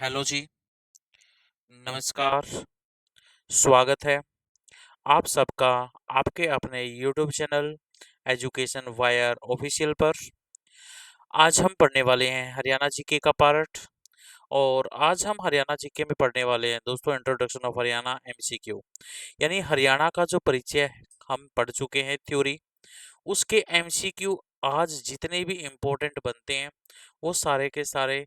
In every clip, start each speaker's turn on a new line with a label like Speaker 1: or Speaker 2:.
Speaker 1: Hello जी। नमस्कार। स्वागत है आप सबका आपके अपने YouTube channel education wire official पर। आज हम पढ़ने वाले हैं हरियाणा जीके का पार्ट। और आज हम हरियाणा जीके में पढ़ने वाले हैं दोस्तों इंट्रोडक्शन ऑफ हरियाणा एमसीक्यू, यानी हरियाणा का जो परिचय हम पढ़ चुके हैं थ्योरी, उसके एमसीक्यू आज जितने भी इम्पोर्टेंट बनते हैं वो सारे के सारे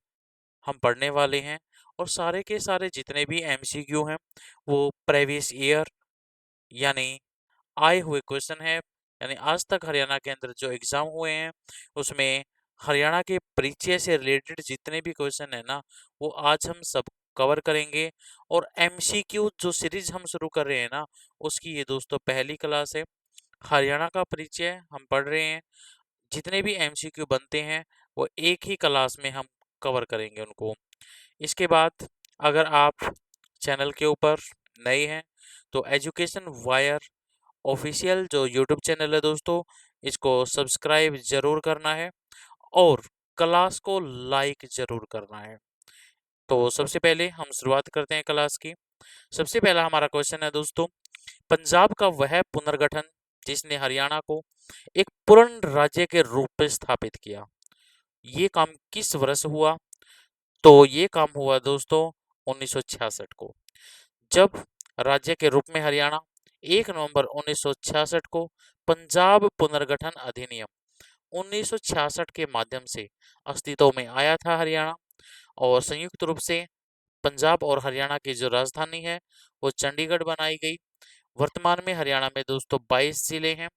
Speaker 1: हम पढ़ने वाले हैं। और सारे के सारे जितने भी एमसीक्यू हैं वो प्रीवियस ईयर यानी आए हुए क्वेश्चन है। यानी आज तक हरियाणा के अंदर जो एग्जाम हुए हैं उसमें हरियाणा के परिचय से रिलेटेड जितने भी क्वेश्चन है ना, वो आज हम सब कवर करेंगे। और एमसीक्यू जो सीरीज हम शुरू कर रहे हैं ना, उसकी ये दोस्तों पहली क्लास है। हरियाणा का परिचय हम पढ़ रहे हैं। जितने भी एमसीक्यू बनते हैं वो एक ही क्लास में हम कवर करेंगे उनको। इसके बाद अगर आप चैनल के ऊपर नए हैं तो एजुकेशन वायर ऑफिशियल जो यूट्यूब चैनल है दोस्तों, इसको सब्सक्राइब जरूर करना है और क्लास को लाइक जरूर करना है। तो सबसे पहले हम शुरुआत करते हैं क्लास की। सबसे पहला हमारा क्वेश्चन है दोस्तों, पंजाब का वह पुनर्गठन जिसने हरियाणा को एक पूर्ण राज्य के रूप में स्थापित किया, ये काम किस वर्ष हुआ? तो ये काम हुआ दोस्तों 1966 को, जब राज्य के रूप में हरियाणा 1 नवंबर 1966 को पंजाब पुनर्गठन अधिनियम 1966 के माध्यम से अस्तित्व में आया था हरियाणा। और संयुक्त रूप से पंजाब और हरियाणा की जो राजधानी है वो चंडीगढ़ बनाई गई। वर्तमान में हरियाणा में दोस्तों 22 जिले हैं,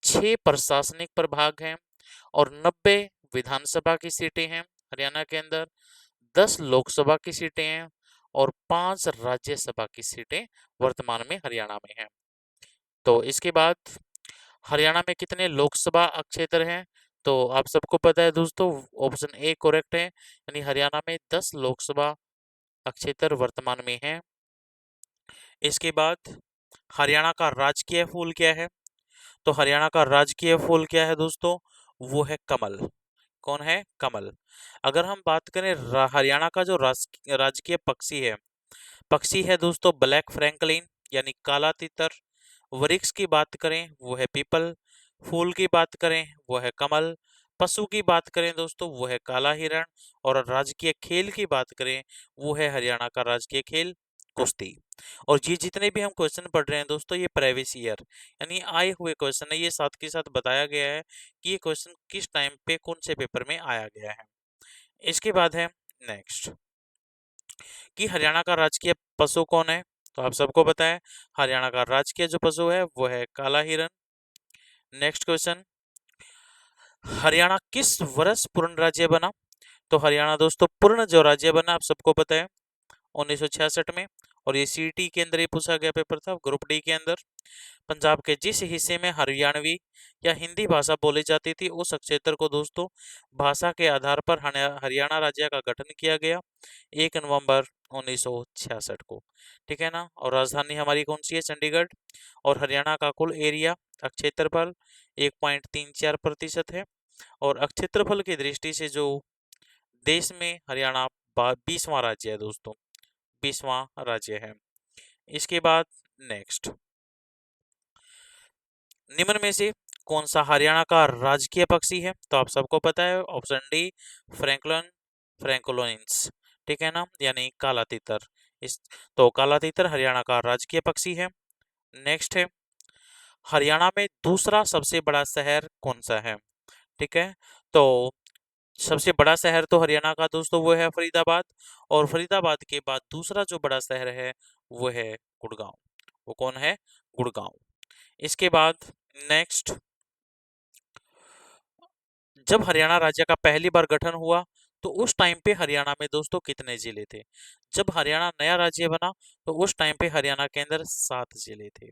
Speaker 1: 6 प्रशासनिक प्रभाग हैं और 90 विधानसभा की सीटें हैं हरियाणा के अंदर, 10 लोकसभा की सीटें हैं और 5 राज्यसभा की सीटें वर्तमान में हरियाणा में हैं। तो इसके बाद हरियाणा में कितने लोकसभा क्षेत्र हैं? तो आप सबको पता है दोस्तों, ऑप्शन ए करेक्ट है, यानी हरियाणा में 10 लोकसभा क्षेत्र वर्तमान में हैं। इसके बाद हरियाणा का राजकीय फूल क्या है? तो हरियाणा का राजकीय फूल क्या है दोस्तों? वो है कमल। कौन है? कमल। अगर हम बात करें हरियाणा का जो राजकीय पक्षी है दोस्तों ब्लैक फ्रैंकलिन यानी काला तितर। वृक्ष की बात करें वो है पीपल। फूल की बात करें वो है कमल। पशु की बात करें दोस्तों वो है काला हिरण। और राजकीय खेल की बात करें वो है हरियाणा का राजकीय खेल कुश्ती। और ये जितने भी हम क्वेश्चन पढ़ रहे हैं दोस्तों, ये प्रीवियस ईयर यानी आए हुए क्वेश्चन है। ये साथ के साथ बताया गया है कि ये क्वेश्चन किस टाइम पे कौन से पेपर में आया गया है। इसके बाद है नेक्स्ट, कि हरियाणा का राजकीय पशु कौन है? तो आप सबको पता है हरियाणा का राजकीय जो पशु है वो है काला हिरन। नेक्स्ट क्वेश्चन, हरियाणा किस वर्ष पूर्ण राज्य बना? तो हरियाणा दोस्तों पूर्ण जो राज्य बना आप सबको पता है 1966 में। और ये सीटी के अंदर ही पूछा गया पेपर था, ग्रुप डी के अंदर। पंजाब के जिस हिस्से में हरियाणवी या हिंदी भाषा बोली जाती थी उस क्षेत्र को दोस्तों भाषा के आधार पर हरियाणा राज्य का गठन किया गया 1 नवंबर 1966 को। ठीक है ना। और राजधानी हमारी कौन सी है? चंडीगढ़। और हरियाणा का कुल एरिया क्षेत्रफल 1.34% है। और क्षेत्रफल की दृष्टि से जो देश में हरियाणा 20वां राज्य है दोस्तों, 20वां राज्य है। इसके बाद नेक्स्ट, निम्न में से कौन सा हरियाणा का राजकीय पक्षी है? तो आप सबको पता है ऑप्शन डी फ्रैंकलिन फ्रैंकोलोनिन्स। ठीक है ना, यानी काला तीतर। इस तो काला तीतर हरियाणा का राजकीय पक्षी है। नेक्स्ट है, हरियाणा में दूसरा सबसे बड़ा शहर कौन सा है? ठीक है, तो सबसे बड़ा शहर तो हरियाणा का दोस्तों वो है फरीदाबाद। और फरीदाबाद के बाद दूसरा जो बड़ा शहर है वो है गुड़गांव। वो कौन है? गुड़गांव। इसके बाद नेक्स्ट, जब हरियाणा राज्य का पहली बार गठन हुआ तो उस टाइम पे हरियाणा में दोस्तों कितने जिले थे? जब हरियाणा नया राज्य बना तो उस टाइम पे हरियाणा के अंदर 7 जिले थे।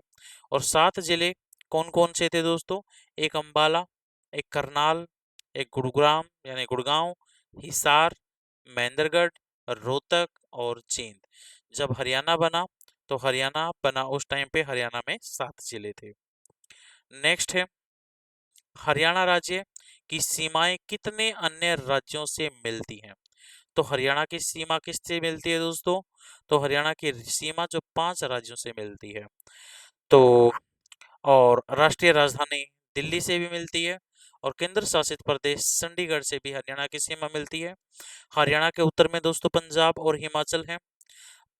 Speaker 1: और 7 जिले कौन कौन से थे दोस्तों? एक अंबाला, एक करनाल, एक गुरुग्राम यानी गुड़गांव, हिसार, महेंद्रगढ़, रोहतक और जींद। जब हरियाणा बना तो हरियाणा बना उस टाइम पे हरियाणा में 7 जिले थे। नेक्स्ट है, हरियाणा राज्य की सीमाएं कितने अन्य राज्यों से मिलती हैं? तो हरियाणा की सीमा किससे मिलती है दोस्तों? तो हरियाणा की सीमा जो 5 राज्यों से मिलती है। तो और राष्ट्रीय राजधानी दिल्ली से भी मिलती है, और केंद्र शासित प्रदेश चंडीगढ़ से भी हरियाणा की सीमा मिलती है। हरियाणा के उत्तर में दोस्तों पंजाब और हिमाचल है,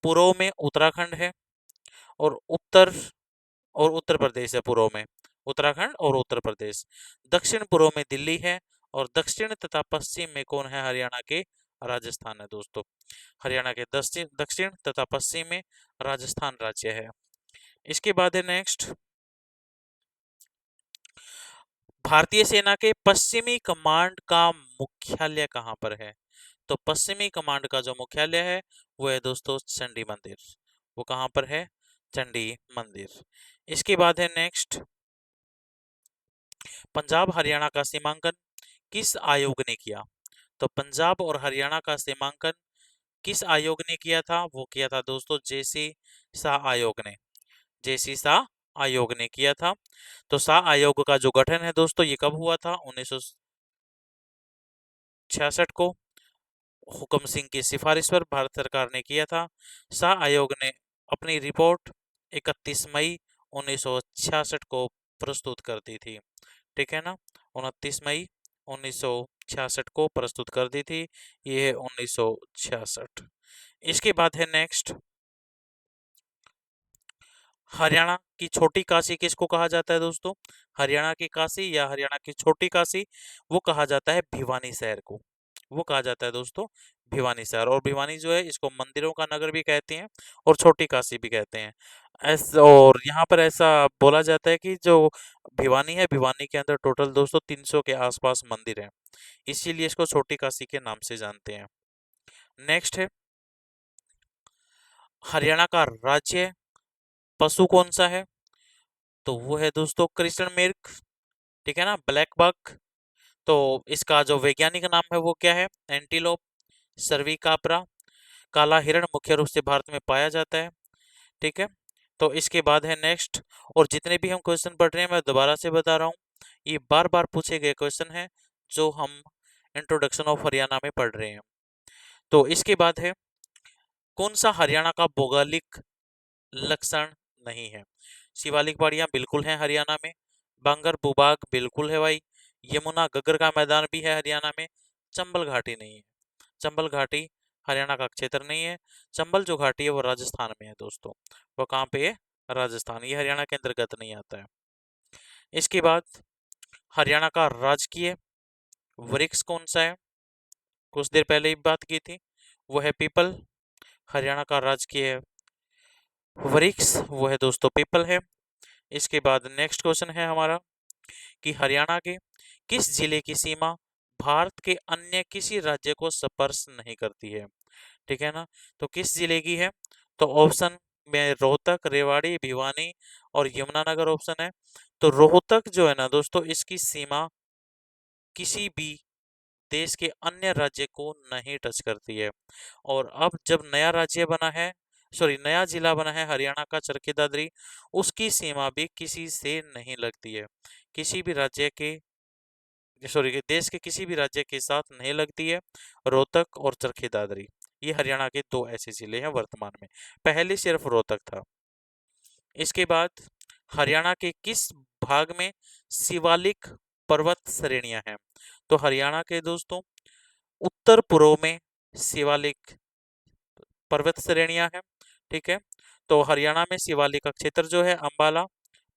Speaker 1: पूर्व में उत्तराखंड है, और उत्तर प्रदेश है पूर्व में, उत्तराखंड और उत्तर प्रदेश। दक्षिण पूर्व में दिल्ली है, और दक्षिण तथा पश्चिम में कौन है? हरियाणा के राजस्थान है दोस्तों। हरियाणा के दक्षिण दक्षिण तथा पश्चिम में राजस्थान राज्य है। इसके बाद है नेक्स्ट, भारतीय सेना के पश्चिमी कमांड का मुख्यालय कहाँ पर है? तो पश्चिमी कमांड का जो मुख्यालय है वो है दोस्तों चंडी मंदिर। वो कहाँ पर है? चंडी मंदिर। इसके बाद है नेक्स्ट, पंजाब हरियाणा का सीमांकन किस आयोग ने किया? तो पंजाब और हरियाणा का सीमांकन किस आयोग ने किया था? वो किया था दोस्तों जेसी शाह आयोग ने। जेसी शाह आयोग ने किया था। तो शाह आयोग का जो गठन है दोस्तों ये कब हुआ था? 1966 को हुकम सिंह की सिफारिश पर भारत सरकार ने किया था। शाह आयोग ने अपनी रिपोर्ट 31 मई 1966 को प्रस्तुत कर दी थी। ठीक है ना, 29 मई 1966 को प्रस्तुत कर दी थी। ये है 1966। इसके बाद है नेक्स्ट, हरियाणा की छोटी काशी किसको कहा जाता है दोस्तों? हरियाणा की काशी या हरियाणा की छोटी काशी, वो कहा जाता है भिवानी शहर को। वो कहा जाता है दोस्तों भिवानी शहर। और भिवानी जो है इसको मंदिरों का नगर भी कहते हैं और छोटी काशी भी कहते हैं। और यहाँ पर ऐसा बोला जाता है कि जो भिवानी है, भिवानी के अंदर टोटल दोस्तों 300 के आसपास मंदिर हैं, इसीलिए इसको छोटी काशी के नाम से जानते हैं। नेक्स्ट है, हरियाणा का राज्य पशु कौन सा है? तो वो है दोस्तों कृष्ण मृग। ठीक है ना, ब्लैक बक। तो इसका जो वैज्ञानिक नाम है वो क्या है? एंटीलोप सर्विकापरा। काला हिरण मुख्य रूप से भारत में पाया जाता है। ठीक है। तो इसके बाद है नेक्स्ट, और जितने भी हम क्वेश्चन पढ़ रहे हैं मैं दोबारा से बता रहा हूँ, ये बार बार पूछे गए क्वेश्चन हैं जो हम इंट्रोडक्शन ऑफ हरियाणा में पढ़ रहे हैं। तो इसके बाद है, कौन सा हरियाणा का भौगोलिक लक्षण नहीं है? शिवालिक पहाड़ियां बिल्कुल हैं हरियाणा में। बांगर भूभाग बिल्कुल है भाई। यमुना गग्गर का मैदान भी है हरियाणा में। चंबल घाटी नहीं है। चंबल घाटी हरियाणा का क्षेत्र नहीं है। चंबल जो घाटी है वो राजस्थान में है दोस्तों। वो कहाँ पे है? राजस्थान। ये हरियाणा के अंतर्गत नहीं आता है। इसके बाद, हरियाणा का राजकीय वृक्ष कौन सा है? कुछ देर पहले ही बात की थी, वो है पीपल। हरियाणा का राजकीय वृक्ष वो है दोस्तों पीपल है। इसके बाद नेक्स्ट क्वेश्चन है हमारा कि हरियाणा के किस जिले की सीमा भारत के अन्य किसी राज्य को स्पर्श नहीं करती है? ठीक है ना, तो किस जिले की है? तो ऑप्शन में रोहतक, रेवाड़ी, भिवानी और यमुनानगर ऑप्शन है। तो रोहतक जो है ना दोस्तों, इसकी सीमा किसी भी देश के अन्य राज्य को नहीं टच करती है। और अब जब नया राज्य बना है, सॉरी नया जिला बना है हरियाणा का चरखी दादरी, उसकी सीमा भी किसी से नहीं लगती है। किसी भी राज्य के, सॉरी देश के किसी भी राज्य के साथ नहीं लगती है। रोहतक और चरखी दादरी ये हरियाणा के दो ऐसे जिले हैं वर्तमान में। पहले सिर्फ रोहतक था। इसके बाद, हरियाणा के किस भाग में शिवालिक पर्वत श्रेणियां हैं? तो हरियाणा के दोस्तों उत्तर पूर्व में शिवालिक पर्वत श्रेणियां हैं। ठीक है। तो हरियाणा में शिवालिक का क्षेत्र जो है अंबाला,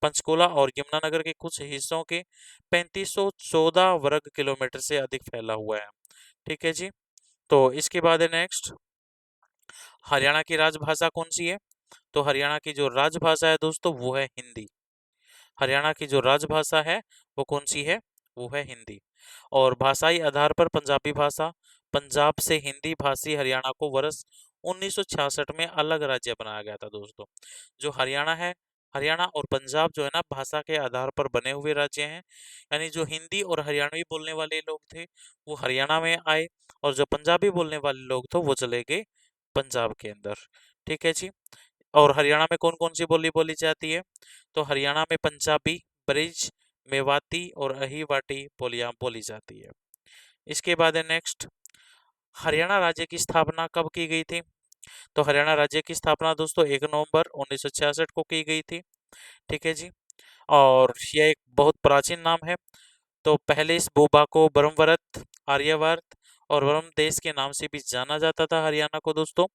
Speaker 1: पंचकुला और यमुनानगर के कुछ हिस्सों के 3514 वर्ग किलोमीटर से अधिक फैला हुआ है। ठीक है जी। तो इसके बाद है नेक्स्ट, हरियाणा की राजभाषा कौन सी है? तो हरियाणा की जो राजभाषा है दोस्तों वो है हिंदी। हरियाणा की जो राजभाषा है वो कौन सी है? वो है हिंदी। और भाषाई आधार पर पंजाबी भाषा, पंजाब से हिंदी भाषी हरियाणा को वर्ष 1966 में अलग राज्य बनाया गया था दोस्तों। जो हरियाणा है, हरियाणा और पंजाब जो है ना भाषा के आधार पर बने हुए राज्य हैं। यानी जो हिंदी और हरियाणवी बोलने वाले लोग थे वो हरियाणा में आए, और जो पंजाबी बोलने वाले लोग थे वो चले गए पंजाब के अंदर। ठीक है जी। और हरियाणा में कौन कौन सी बोली बोली जाती है? तो हरियाणा में पंजाबी, ब्रिज, मेवाती और अहिवाटी बोलियां बोली जाती है। इसके बाद है नेक्स्ट, हरियाणा राज्य की स्थापना कब की गई थी? तो हरियाणा राज्य की स्थापना दोस्तों 1 नवंबर 1966 को की गई थी। ठीक है जी। और यह एक बहुत प्राचीन नाम है। तो पहले इस भूभाग को ब्रह्मवरत, आर्यवर्त और ब्रह्म देश के नाम से भी जाना जाता था हरियाणा को दोस्तों।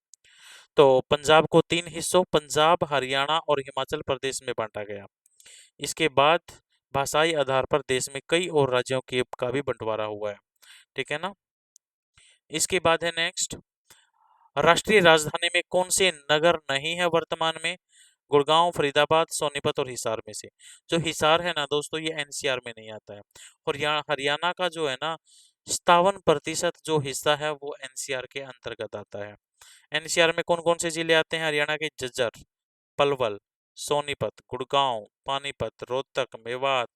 Speaker 1: तो पंजाब को 3 हिस्सों पंजाब, हरियाणा और हिमाचल प्रदेश में बांटा गया। इसके बाद भाषाई आधार पर देश में कई और राज्यों के का भी बंटवारा हुआ है। ठीक है ना। इसके बाद है नेक्स्ट, राष्ट्रीय राजधानी में कौन से नगर नहीं है वर्तमान में? गुड़गांव, फरीदाबाद, सोनीपत और हिसार में से जो हिसार है ना दोस्तों, ये एनसीआर में नहीं आता है। और यहाँ हरियाणा का जो है ना 57% जो हिस्सा है वो एनसीआर के अंतर्गत आता है। एनसीआर में कौन कौन से जिले आते हैं? हरियाणा के झज्जर, पलवल, सोनीपत, गुड़गांव, पानीपत, रोहतक, मेवात,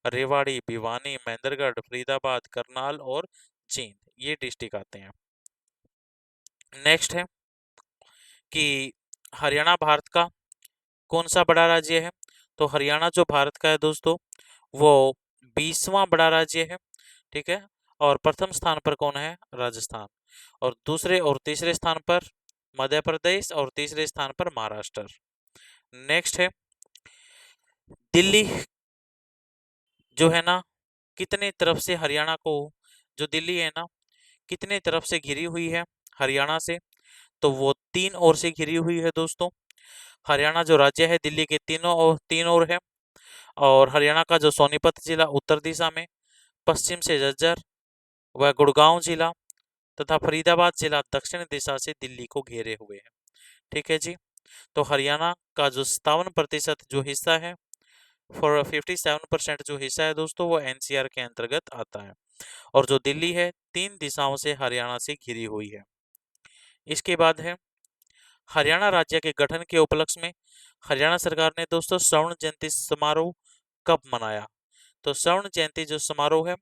Speaker 1: रेवाड़ी, भिवानी, महेंद्रगढ़, फरीदाबाद, करनाल और जींद, ये डिस्ट्रिक्ट आते हैं। नेक्स्ट है कि हरियाणा भारत का कौन सा बड़ा राज्य है? तो हरियाणा जो भारत का है दोस्तों वो 20वां बड़ा राज्य है। ठीक है। और प्रथम स्थान पर कौन है? राजस्थान। और दूसरे और तीसरे स्थान पर मध्य प्रदेश और तीसरे स्थान पर महाराष्ट्र। नेक्स्ट है दिल्ली जो है ना कितने तरफ से हरियाणा को, जो दिल्ली है ना कितने तरफ से घिरी हुई है हरियाणा से? तो वो 3 ओर से घिरी हुई है दोस्तों। हरियाणा जो राज्य है दिल्ली के तीन ओर है। और हरियाणा का जो सोनीपत जिला उत्तर दिशा में, पश्चिम से झज्जर व गुड़गांव जिला तथा फरीदाबाद जिला दक्षिण दिशा से दिल्ली को घेरे हुए है। ठीक है जी। तो हरियाणा का जो 57% जो हिस्सा है, फॉर 57% जो हिस्सा है दोस्तों वो एनसीआर के अंतर्गत आता है। और जो दिल्ली है 3 दिशाओं से हरियाणा से घिरी हुई है। इसके बाद है हरियाणा राज्य के गठन के उपलक्ष्य में हरियाणा सरकार ने दोस्तों स्वर्ण जयंती समारोह कब मनाया? तो स्वर्ण जयंती जो समारोह है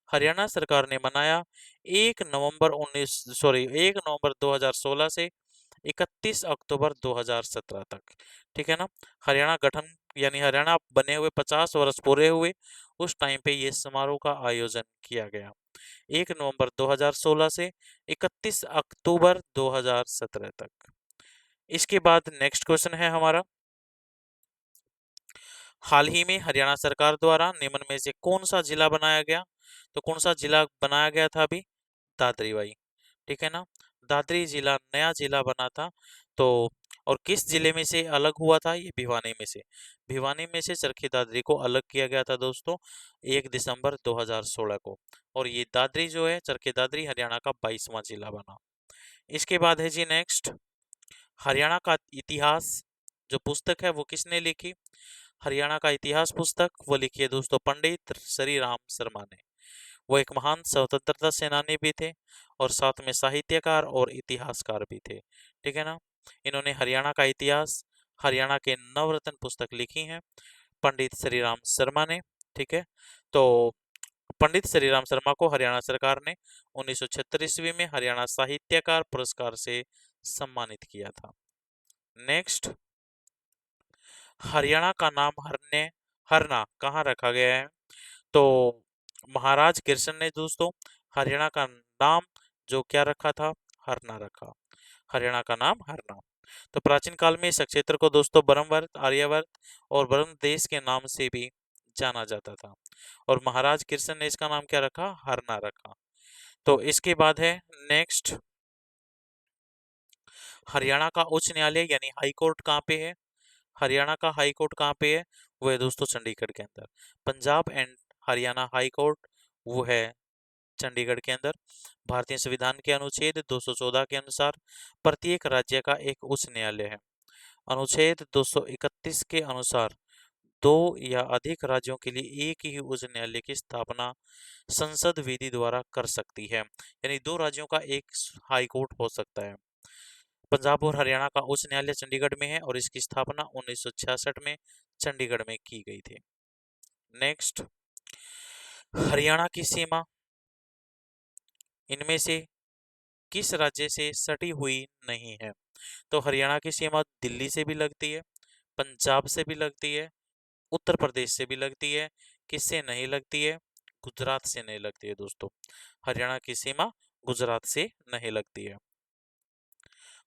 Speaker 1: हरियाणा सरकार ने मनाया 1 नवंबर 2016 से 31 अक्टूबर 2017 तक। ठीक है ना। हरियाणा गठन यानी हरियाणा बने हुए 50 वर्ष पूरे हुए उस टाइम पे ये समारोह का आयोजन किया गया 1 नवंबर 2016 से 31 अक्टूबर 2017 तक। इसके बाद नेक्स्ट क्वेश्चन है हमारा, हाल ही में हरियाणा सरकार द्वारा निम्न में से कौन सा जिला बनाया गया? तो कौन सा जिला बनाया गया था अभी? दादरी भाई। ठीक है ना। दादरी जिला नया जिला बना था। तो और किस जिले में से अलग हुआ था? ये भिवानी में से। भिवानी में से चरखी दादरी को अलग किया गया था दोस्तों 1 दिसंबर 2016 को। और ये दादरी जो है चरखी दादरी हरियाणा का 22वां जिला बना। इसके बाद है जी नेक्स्ट, हरियाणा का इतिहास जो पुस्तक है वो किसने लिखी? हरियाणा का इतिहास पुस्तक वो लिखी है दोस्तों पंडित श्री राम शर्मा ने। वो एक महान स्वतंत्रता सेनानी भी थे और साथ में साहित्यकार और इतिहासकार भी थे। ठीक है ना। इन्होंने हरियाणा का इतिहास, हरियाणा के नवरत्न पुस्तक लिखी हैं पंडित श्री राम शर्मा ने। ठीक है। तो पंडित श्री राम शर्मा को हरियाणा सरकार ने 1976 ईस्वी में हरियाणा साहित्यकार पुरस्कार से सम्मानित किया था। नेक्स्ट, हरियाणा का नाम हरना कहाँ रखा गया है? तो महाराज कृष्ण ने दोस्तों हरियाणा का नाम जो क्या रखा था? हरना रखा। हरियाणा का नाम हरना। तो प्राचीन काल में इस क्षेत्र को दोस्तों ब्रह्मवर्त, आर्यवर्त और ब्रह्म देश के नाम से भी जाना जाता था। और महाराज कृष्ण ने इसका नाम क्या रखा? हरना रखा। तो इसके बाद है नेक्स्ट, हरियाणा का उच्च न्यायालय यानी हाई कोर्ट कहाँ पे है? हरियाणा का हाई कोर्ट कहाँ पे है? वो है दोस्तों चंडीगढ़ के अंदर। Punjab and Haryana high court वो है चंडीगढ़ के अंदर। भारतीय संविधान के अनुच्छेद 214 के अनुसार प्रत्येक राज्य का एक उच्च न्यायालय है। अनुच्छेद 231 के अनुसार 2 या अधिक राज्यों के लिए एक ही उच्च न्यायालय की स्थापना संसद विधि द्वारा कर सकती है। यानी 2 राज्यों का एक हाई कोर्ट हो सकता है। पंजाब और हरियाणा का उच्च न्यायालय चंडीगढ़ में है और इसकी स्थापना 1966 में चंडीगढ़ में की गई थी। नेक्स्ट, हरियाणा की सीमा इनमें से किस राज्य से सटी हुई नहीं है? तो हरियाणा की सीमा दिल्ली से भी लगती है, पंजाब से भी लगती है, उत्तर प्रदेश से भी लगती है। किससे नहीं लगती है? गुजरात से नहीं लगती है दोस्तों। हरियाणा की सीमा गुजरात से नहीं लगती है।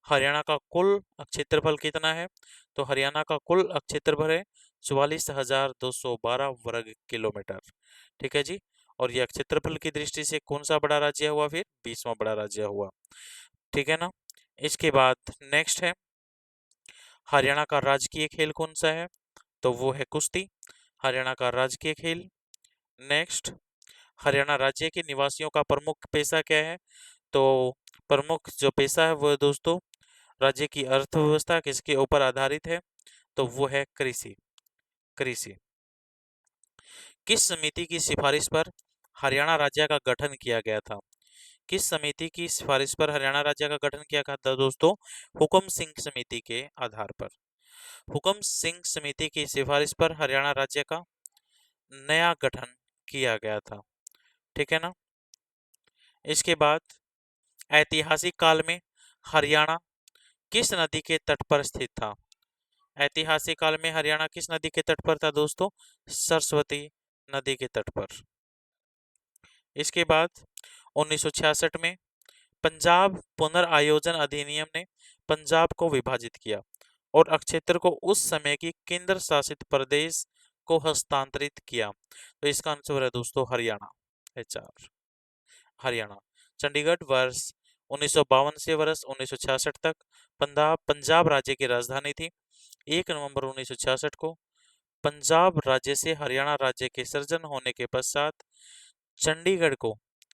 Speaker 1: हरियाणा का कुल क्षेत्रफल कितना है? तो हरियाणा का कुल क्षेत्रफल है 44,212 वर्ग किलोमीटर। ठीक है जी। और यह क्षेत्रफल की दृष्टि से कौन सा बड़ा राज्य हुआ? फिर 20वां बड़ा राज्य हुआ। ठीक है ना। इसके बाद नेक्स्ट है, हरियाणा का राजकीय खेल कौन सा है? तो वो है कुश्ती, हरियाणा का राजकीय खेल। नेक्स्ट, हरियाणा राज्य के निवासियों का प्रमुख पेशा क्या है? तो प्रमुख जो पेशा है वो है दोस्तों, राज्य की अर्थव्यवस्था किसके ऊपर आधारित है? तो वो है कृषि। कृषि। किस समिति की सिफारिश पर हरियाणा राज्य का गठन किया गया था? किस समिति की सिफारिश पर हरियाणा राज्य का गठन किया गया था दोस्तों? हुकुम सिंह समिति के आधार पर। हुकुम सिंह समिति की सिफारिश पर हरियाणा राज्य का नया गठन किया गया था। ठीक है ना। इसके बाद ऐतिहासिक काल में हरियाणा किस नदी के तट पर स्थित था? ऐतिहासिक काल में हरियाणा किस नदी के तट पर था दोस्तों? सरस्वती नदी के तट पर। इसके बाद 1966 में पंजाब पुनर्आयोजन अधिनियम ने पंजाब को विभाजित किया और अक्षेत्र को उस समय की केंद्र शासित प्रदेश को हस्तांतरित किया। तो इसका आंसर है दोस्तों हरियाणा। HR हरियाणा। चंडीगढ़ वर्ष 1952 से वर्ष 1966 तक पंजाब पंजाब राज्य की राजधानी थी। 1 नवंबर 1966 को पंजाब राज्य से हरियाणा राज्य के सृजन होने के पश्चात चंडीगढ़ को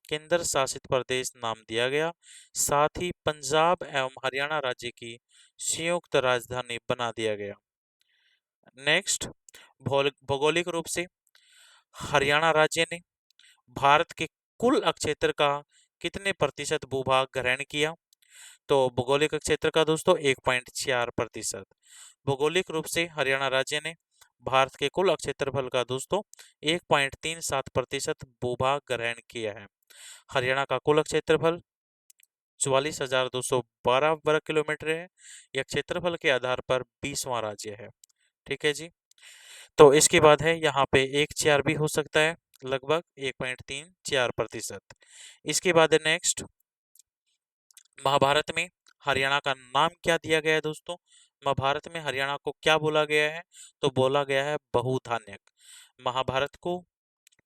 Speaker 1: केंद्र शासित प्रदेश नाम दिया गया। साथ ही पंजाब एवं हरियाणा राज्य की संयुक्त राजधानी बना दिया गया। नेक्स्ट, भौगोलिक रूप से हरियाणा राज्य ने भारत के कुल क्षेत्र का कितने प्रतिशत भूभाग ग्रहण किया? तो भौगोलिक क्षेत्र का दोस्तों 1.4%। भौगोलिक रूप से हरियाणा राज्य ने भारत के कुल क्षेत्रफल का दोस्तों 1.37% भूभाग ग्रहण किया है। हरियाणा का कुल क्षेत्रफल 44,212 वर्ग किलोमीटर है। यह क्षेत्रफल के आधार पर 20वां राज्य है। ठीक है जी। तो इसके बाद है यहाँ पे 1.4 भी हो सकता है, लगभग 1.34%। इसके बाद है नेक्स्ट, महाभारत में हरियाणा का नाम क्या दिया गया है दोस्तों? महाभारत में हरियाणा को क्या बोला गया है? तो बोला गया है बहुधान्यक। महाभारत को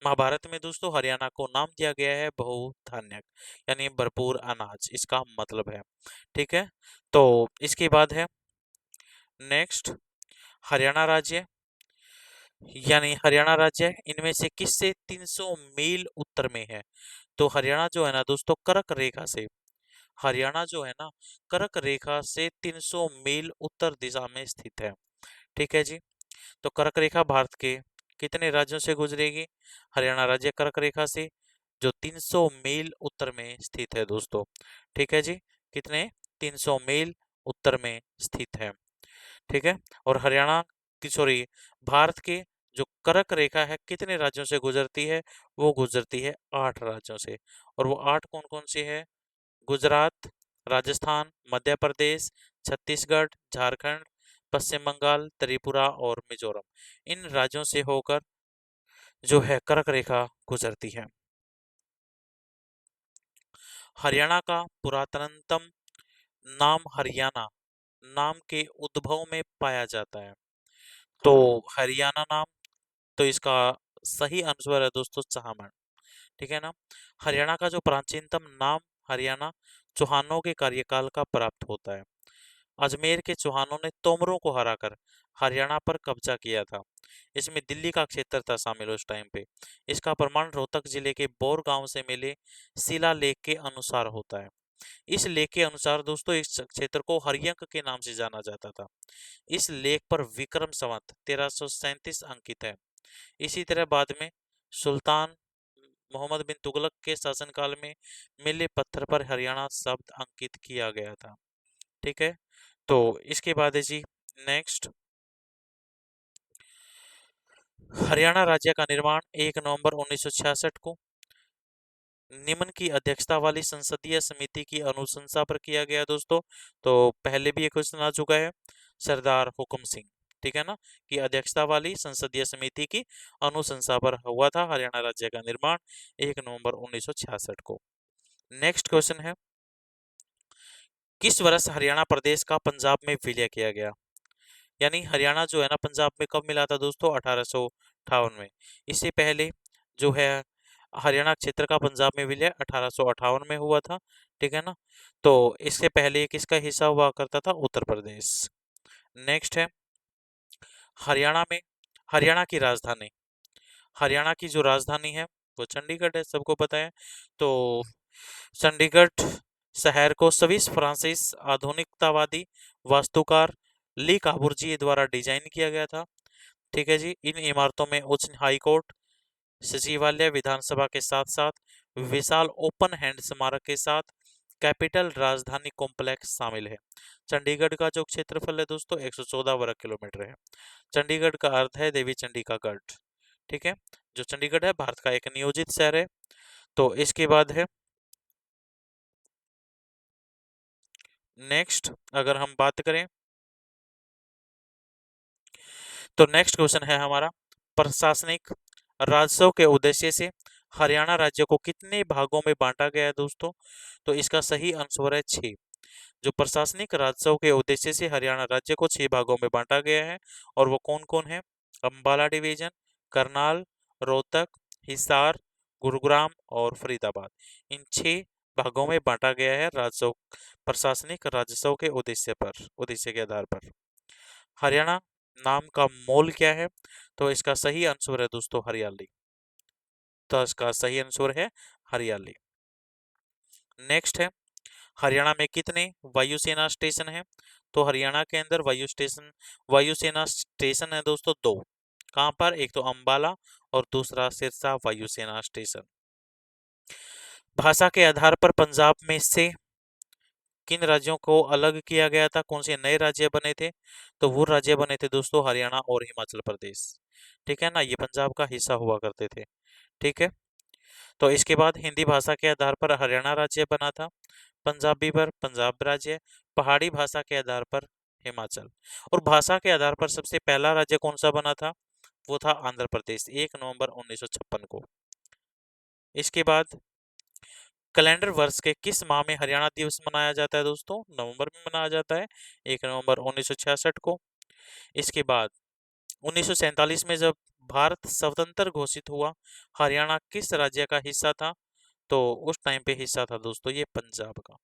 Speaker 1: महाभारत में दोस्तों हरियाणा को नाम दिया गया है बहुधान्यक, यानी भरपूर अनाज इसका मतलब है। ठीक है। तो इसके बाद है नेक्स्ट, हरियाणा राज्य यानी हरियाणा राज्य इनमें से किससे 300 मील उत्तर में है? तो हरियाणा जो है ना दोस्तों, कर्क रेखा से, हरियाणा जो है ना कर्क रेखा से 300 मील उत्तर दिशा में स्थित है। ठीक है जी। तो कर्क रेखा भारत के कितने राज्यों से गुजरेगी? हरियाणा राज्य कर्क रेखा से जो 300 मील उत्तर में स्थित है दोस्तों। ठीक है जी। कितने? 300 मील उत्तर में स्थित है। ठीक है। और हरियाणा की सॉरी भारत के जो कर्क रेखा है कितने राज्यों से गुजरती है? वो गुजरती है 8 राज्यों से। और वो 8 कौन कौन से है? गुजरात, राजस्थान, मध्य प्रदेश, छत्तीसगढ़, झारखंड, पश्चिम बंगाल, त्रिपुरा और मिजोरम। इन राज्यों से होकर जो है कर्क रेखा गुजरती है। हरियाणा का पुरातनतम नाम हरियाणा नाम के उद्भव में पाया जाता है। तो हरियाणा नाम, तो इसका सही आंसर है दोस्तों चाहमन। ठीक है ना। हरियाणा का जो प्राचीनतम नाम हरियाणा चौहानों के कार्यकाल का प्राप्त होता है। अजमेर के चौहानों ने तोमरों को हराकर हरियाणा पर कब्जा किया था। इसमें दिल्ली का क्षेत्र था शामिल उस टाइम पे। इसका प्रमाण रोहतक जिले के बौर गांव से मिले शिलालेख के अनुसार होता है। इस लेख के अनुसार दोस्तों इस क्षेत्र को हरियंक के नाम से जाना जाता था। इस लेख पर विक्रम संवत 1337 अंकित है। इसी तरह बाद में सुल्तान मोहम्मद बिन तुगलक के शासनकाल में मिले पत्थर पर हरियाणा शब्द अंकित किया गया था। ठीक है। तो इसके बाद है जी नेक्स्ट, हरियाणा राज्य का निर्माण 1 नवंबर 1966 को निम्न की अध्यक्षता वाली संसदीय समिति की अनुशंसा पर किया गया दोस्तों। तो पहले भी ये क्वेश्चन आ चुका है, सरदार हुकुम सिंह, ठीक है ना, की अध्यक्षता वाली संसदीय समिति की अनुशंसा पर हुआ था हरियाणा राज्य का निर्माण 1 नवंबर 1966 को। नेक्स्ट क्वेश्चन है, किस वर्ष हरियाणा प्रदेश का पंजाब में विलय किया गया? यानी हरियाणा जो है ना पंजाब में कब मिला था दोस्तों? 1858 में। इससे पहले जो है हरियाणा क्षेत्र का पंजाब में विलय 1858 में हुआ था। ठीक है ना? तो इससे पहले ये किसका हिस्सा हुआ करता था? उत्तर प्रदेश। नेक्स्ट है, हरियाणा में हरियाणा की राजधानी, हरियाणा की जो राजधानी है वो चंडीगढ़ है, सबको पता है। तो चंडीगढ़ शहर को स्विस फ्रांसीस आधुनिकतावादी वास्तुकार ली काबूर्जी द्वारा डिजाइन किया गया था। ठीक है जी। इन इमारतों में उच्च हाई कोर्ट, सचिवालय, विधानसभा के साथ साथ विशाल ओपन हैंड स्मारक के साथ कैपिटल राजधानी कॉम्प्लेक्स शामिल है। चंडीगढ़ का जो क्षेत्रफल है दोस्तों 114 वर्ग किलोमीटर है। चंडीगढ़ का अर्थ है देवी चंडी का गढ़। ठीक है। जो चंडीगढ़ है भारत का एक नियोजित शहर है। तो इसके बाद है नेक्स्ट, अगर हम बात करें तो नेक्स्ट क्वेश्चन है हमारा, प्रशासनिक राजस्व के उद्देश्य से हरियाणा राज्य को कितने भागों में बांटा गया है दोस्तों? तो इसका सही आंसर है 6। जो प्रशासनिक राजस्व के उद्देश्य से हरियाणा राज्य को 6 भागों में बांटा गया है। और वो कौन कौन है? अंबाला डिवीजन, करनाल, रोहतक, हिसार, गुरुग्राम और फरीदाबाद। इन 6 भागों में बांटा गया है राजस्व, प्रशासनिक राजस्व के उद्देश्य के आधार पर। हरियाणा नाम का मूल क्या है? तो इसका सही आंसर है दोस्तों हरियाली। तो इसका सही आंसर है हरियाली। नेक्स्ट है, हरियाणा में कितने वायुसेना स्टेशन हैं? तो हरियाणा के अंदर वायुसेना स्टेशन है दोस्तों 2। कहाँ पर? एक तो अंबाला और दूसरा सिरसा वायुसेना स्टेशन। भाषा के आधार पर पंजाब में से किन राज्यों को अलग किया गया था? कौन से नए राज्य बने थे? तो वो राज्य बने थे दोस्तों हरियाणा और हिमाचल प्रदेश। ठीक है ना? ये पंजाब का हिस्सा हुआ करते थे। ठीक है। तो इसके बाद हिंदी भाषा के आधार पर हरियाणा राज्य बना था, पंजाबी पर पंजाब राज्य, पहाड़ी भाषा के आधार पर हिमाचल। और भाषा के आधार पर सबसे पहला राज्य कौन सा बना था? वो था आंध्र प्रदेश 1 नवंबर 1956 को। इसके बाद कैलेंडर वर्ष के किस माह में हरियाणा दिवस मनाया जाता है दोस्तों? नवंबर में मनाया जाता है 1 नवंबर 1966 को। इसके बाद 1947 में जब भारत स्वतंत्र घोषित हुआ, हरियाणा किस राज्य का हिस्सा था? तो उस टाइम पे हिस्सा था दोस्तों ये पंजाब का।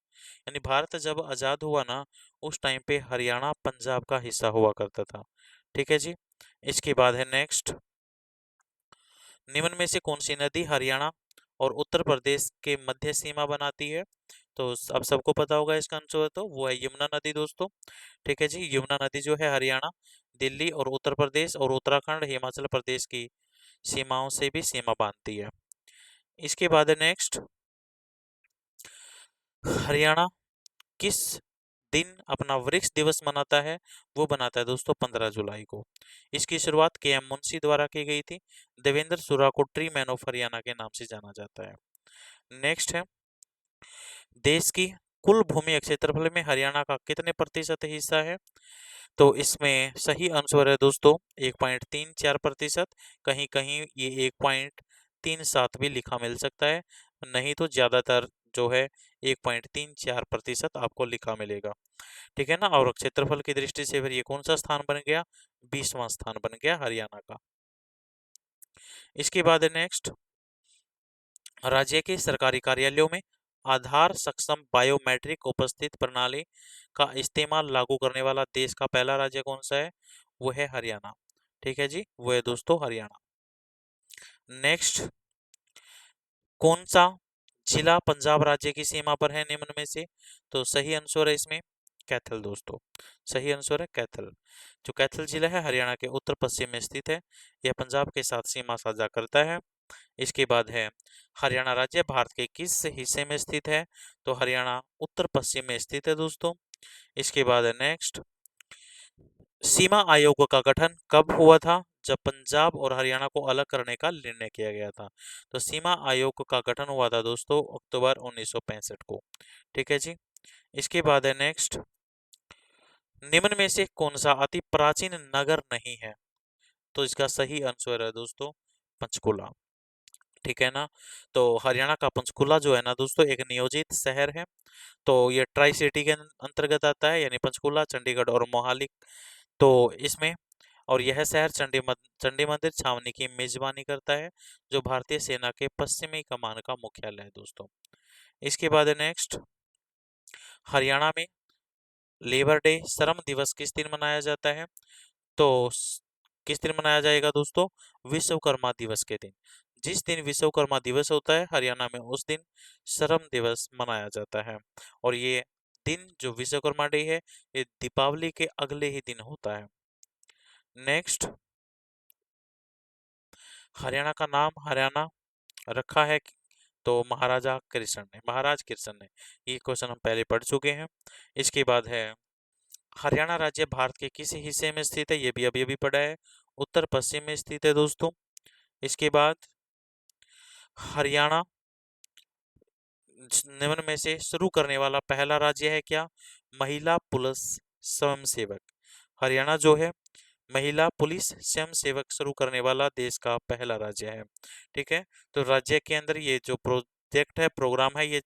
Speaker 1: यानी भारत जब आजाद हुआ ना, उस टाइम पे हरियाणा पंजाब का हिस्सा हुआ करता था। ठीक है जी। इसके बाद है नेक्स्ट, निम्न में से कौन सी नदी हरियाणा और उत्तर प्रदेश के मध्य सीमा बनाती है? तो अब सबको पता होगा इसका आंसर, तो वो है यमुना नदी दोस्तों। ठीक है जी। यमुना नदी जो है हरियाणा, दिल्ली और उत्तर प्रदेश और उत्तराखंड, हिमाचल प्रदेश की सीमाओं से भी सीमा बांधती है। इसके बाद है नेक्स्ट, हरियाणा किस दिन अपना वृक्ष दिवस मनाता है? वो मनाता है दोस्तों 15 जुलाई को। इसकी शुरुआत के एम मुंशी द्वारा की गई थी। देवेंद्र सुरा को ट्री मैन ऑफ हरियाणा के नाम से जाना जाता है। नेक्स्ट है, देश की कुल भूमि क्षेत्रफल में हरियाणा का कितने प्रतिशत हिस्सा है? तो इसमें सही आंसर है दोस्तों 1.34%। कहीं कहीं ये 1.37 भी लिखा मिल सकता है, नहीं तो ज्यादातर जो है 1.34% आपको लिखा मिलेगा। ठीक है ना? और क्षेत्रफल की दृष्टि से फिर ये कौन सा स्थान बन गया? 20वां स्थान बन गया हरियाणा का। इसके बाद है नेक्स्ट, राज्य के सरकारी कार्यालयों में आधार सक्षम बायोमेट्रिक उपस्थित प्रणाली का इस्तेमाल लागू करने वाला देश का पहला राज्य कौन सा है? वो है हरियाणा। ठीक है जी, वो है दोस्तों हरियाणा। नेक्स्ट, कौन सा जिला पंजाब राज्य की सीमा पर है निम्न में से? तो सही आंसर है इसमें कैथल दोस्तों। सही आंसर है कैथल। जो कैथल जिला है हरियाणा के उत्तर पश्चिम में स्थित है। यह पंजाब के साथ सीमा साझा करता है। इसके बाद है, हरियाणा राज्य भारत के किस हिस्से में स्थित है? तो हरियाणा उत्तर पश्चिम में स्थित है दोस्तों। इसके बाद है नेक्स्ट, सीमा आयोग का गठन कब हुआ था? जब पंजाब और हरियाणा को अलग करने का निर्णय किया गया था। तो सीमा आयोग का गठन हुआ था दोस्तों अक्टूबर 1965 को। ठीक है जी। इसके बाद है नेक्स्ट, निम्न में से कौन सा अति प्राचीन नगर नहीं है? तो इसका सही आंसर है दोस्तों पंचकुला। ठीक है ना। तो हरियाणा का पंचकुला जो है ना दोस्तों एक नियोजित शहर है। तो ये ट्राई सिटी के अंतर्गत आता है, यानी पंचकुला, चंडीगढ़ और मोहाली। तो इसमें और यह शहर चंडी मंदिर छावनी की मेजबानी करता है, जो भारतीय सेना के पश्चिमी कमान का मुख्यालय है दोस्तों। इसके बाद है नेक्स्ट, हरियाणा में लेबर डे, श्रम दिवस किस दिन मनाया जाता है? तो किस दिन मनाया जाएगा दोस्तों? विश्वकर्मा दिवस के दिन। जिस दिन विश्वकर्मा दिवस होता है हरियाणा में, उस दिन श्रम दिवस मनाया जाता है। और ये दिन जो विश्वकर्मा डे है, ये दीपावली के अगले ही दिन होता है। नेक्स्ट, हरियाणा का नाम हरियाणा रखा है तो महाराजा कृष्ण ने, महाराज कृष्ण ने। ये क्वेश्चन हम पहले पढ़ चुके हैं। इसके बाद है, हरियाणा राज्य भारत के किस हिस्से में स्थित है? ये भी अभी अभी पढ़ा है, उत्तर पश्चिम में स्थित है दोस्तों। इसके बाद, हरियाणा निम्न में से शुरू करने वाला पहला राज्य है क्या? महिला पुलिस स्वयंसेवक। हरियाणा जो है महिला पुलिस स्वयंसेवक शुरू करने वाला देश का पहला राज्य है। ठीक है। तो राज्य के अंदर ये जो प्रोजेक्ट है, प्रोग्राम है, ये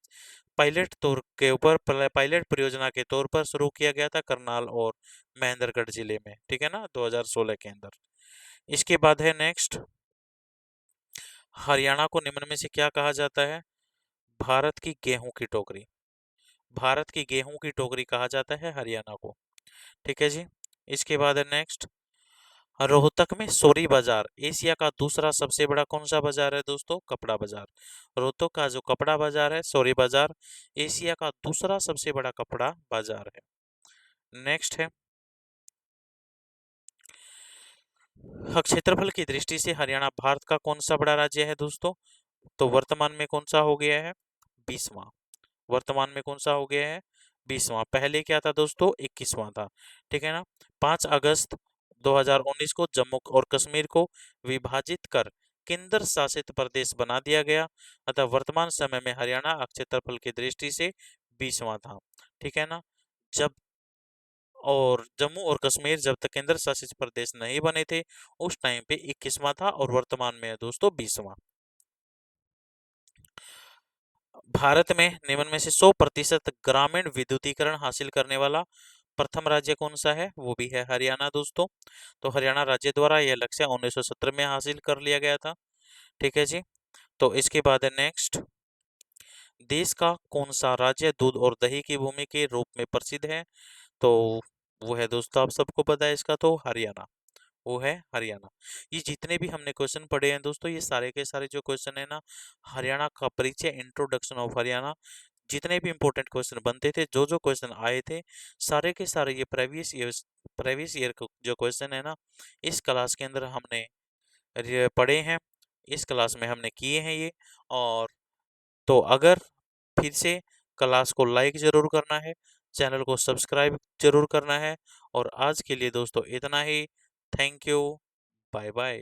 Speaker 1: पायलट तौर के ऊपर, पायलट परियोजना के तौर पर शुरू किया गया था करनाल और महेंद्रगढ़ जिले में। ठीक है ना, 2016 के अंदर। इसके बाद है नेक्स्ट, हरियाणा को निम्न में से क्या कहा जाता है? भारत की गेहूं की टोकरी। भारत की गेहूं की टोकरी कहा जाता है हरियाणा को। ठीक है जी। इसके बाद है नेक्स्ट, रोहतक में सोरी बाजार एशिया का दूसरा सबसे बड़ा कौन सा बाजार है दोस्तों? कपड़ा बाजार। रोहतक का जो कपड़ा बाजार है, सोरी बाजार, एशिया का दूसरा सबसे बड़ा कपड़ा बाजार है। नेक्स्ट है, क्षेत्रफल की दृष्टि से हरियाणा भारत का कौन सा बड़ा राज्य है दोस्तों? तो वर्तमान में कौन सा हो गया है? 20वां। वर्तमान में कौन सा हो गया है? 20वां। पहले क्या था दोस्तों? 21वां था। ठीक है ना। 5 अगस्त 2019 को जम्मू और कश्मीर को विभाजित कर केंद्र शासित प्रदेश बना दिया गया। अतः वर्तमान समय में हरियाणा क्षेत्रफल की दृष्टि से 20वां था। ठीक है ना। जब और जम्मू और कश्मीर जब तक केंद्र शासित प्रदेश नहीं बने थे, उस टाइम पे 21वां था, और वर्तमान में है दोस्तों 20वां। भारत में निम्न में से 100% ग्रामीण विद्युतीकरण हासिल करने वाला प्रथम राज्य कौन सा है? वो भी है हरियाणा दोस्तों। तो हरियाणा राज्य द्वारा यह लक्ष्य 1970 में हासिल कर लिया गया था। ठीक है जी। तो इसके बाद है नेक्स्ट, देश का कौन सा राज्य दूध और दही की भूमि के रूप में प्रसिद्ध है? तो वो है दोस्तों, आप सबको पता है इसका, तो हरियाणा। वो है हरियाणा। ये जितने भी हमने क्वेश्चन पढ़े हैं दोस्तों, ये सारे के सारे जो क्वेश्चन है ना, हरियाणा का परिचय, इंट्रोडक्शन ऑफ हरियाणा, जितने भी इंपॉर्टेंट क्वेश्चन बनते थे, जो जो क्वेश्चन आए थे, सारे के सारे ये प्रेवियस ईयर जो क्वेश्चन है ना, इस क्लास के अंदर हमने पढ़े हैं, इस क्लास में हमने किए हैं ये। और तो अगर फिर से, क्लास को लाइक जरूर करना है, चैनल को सब्सक्राइब जरूर करना है। और आज के लिए दोस्तों इतना ही। Thank you. Bye bye.